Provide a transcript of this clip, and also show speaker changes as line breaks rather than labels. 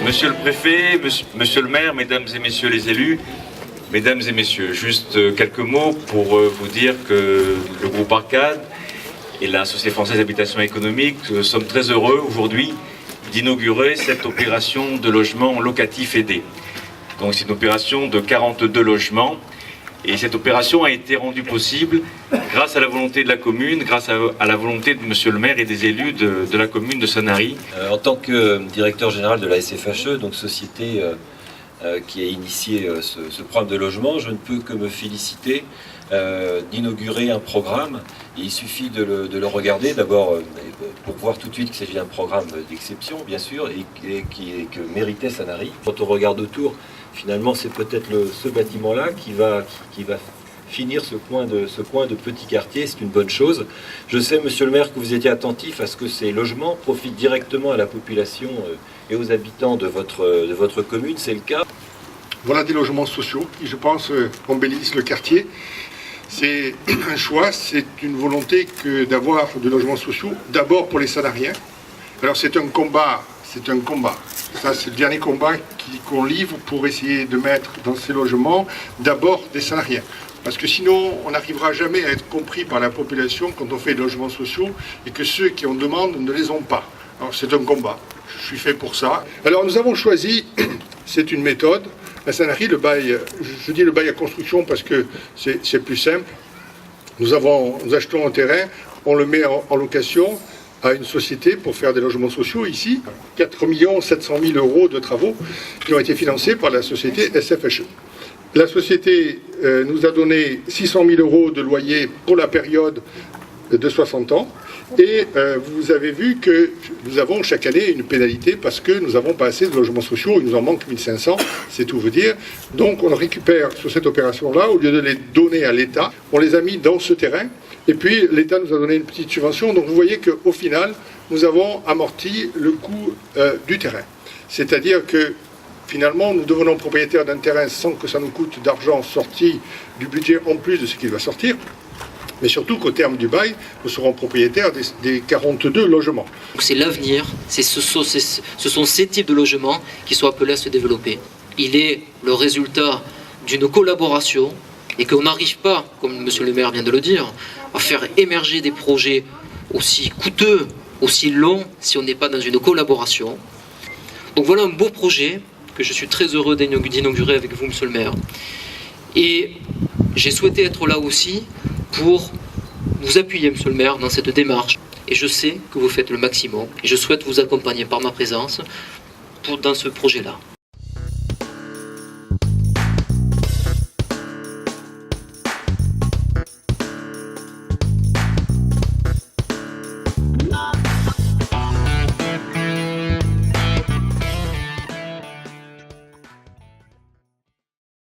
Monsieur le préfet, monsieur le maire, mesdames et messieurs les élus, mesdames et messieurs, juste quelques mots pour vous dire que le groupe Arcade et la Société française d'habitation économique sommes très heureux aujourd'hui d'inaugurer cette opération de logement locatif aidé. Donc c'est une opération de 42 logements et cette opération a été rendue possible grâce à la volonté de la commune, grâce à la volonté de monsieur le maire et des élus de la commune de Sanary.
En tant que directeur général de la SFHE, donc société qui a initié ce programme de logement, je ne peux que me féliciter d'inaugurer un programme. Et il suffit de le regarder d'abord pour voir tout de suite qu'il s'agit d'un programme d'exception, bien sûr, et que méritait Sanary. Quand on regarde autour, finalement, c'est peut-être ce bâtiment-là qui va finir ce coin de petit quartier. C'est une bonne chose. Je sais, monsieur le maire, que vous étiez attentif à ce que ces logements profitent directement à la population et aux habitants de votre commune. C'est le cas.
Voilà des logements sociaux qui, je pense, embellissent le quartier. C'est un choix, c'est une volonté que d'avoir des logements sociaux, d'abord pour les salariés. Alors c'est un combat. Ça, c'est le dernier combat qu'on livre pour essayer de mettre dans ces logements d'abord des salariés. Parce que sinon, on n'arrivera jamais à être compris par la population quand on fait des logements sociaux et que ceux qui en demandent ne les ont pas. Alors c'est un combat. Je suis fait pour ça. Alors nous avons choisi, c'est une méthode, à Sanary, le bail, je dis le bail à construction parce que c'est plus simple. Nous achetons un terrain, on le met en location à une société pour faire des logements sociaux ici. 4 700 000 € de travaux qui ont été financés par la société SFHE. La société nous a donné 600 000 € de loyer pour la période de 60 ans. Et vous avez vu que nous avons chaque année une pénalité parce que nous n'avons pas assez de logements sociaux, il nous en manque 1500, c'est tout vous dire. Donc on récupère sur cette opération-là, au lieu de les donner à l'État, on les a mis dans ce terrain. Et puis l'État nous a donné une petite subvention, donc vous voyez qu'au final, nous avons amorti le coût du terrain. C'est-à-dire que finalement, nous devenons propriétaires d'un terrain sans que ça nous coûte d'argent sorti du budget en plus de ce qui va sortir. Mais surtout qu'au terme du bail, nous serons propriétaires des 42 logements.
C'est l'avenir, ce sont ces types de logements qui sont appelés à se développer. Il est le résultat d'une collaboration et qu'on n'arrive pas, comme monsieur le maire vient de le dire, à faire émerger des projets aussi coûteux, aussi longs, si on n'est pas dans une collaboration. Donc voilà un beau projet que je suis très heureux d'inaugurer avec vous, monsieur le maire. Et j'ai souhaité être là aussi pour vous appuyer, monsieur le maire, dans cette démarche. Et je sais que vous faites le maximum. Et je souhaite vous accompagner par ma présence dans ce projet-là.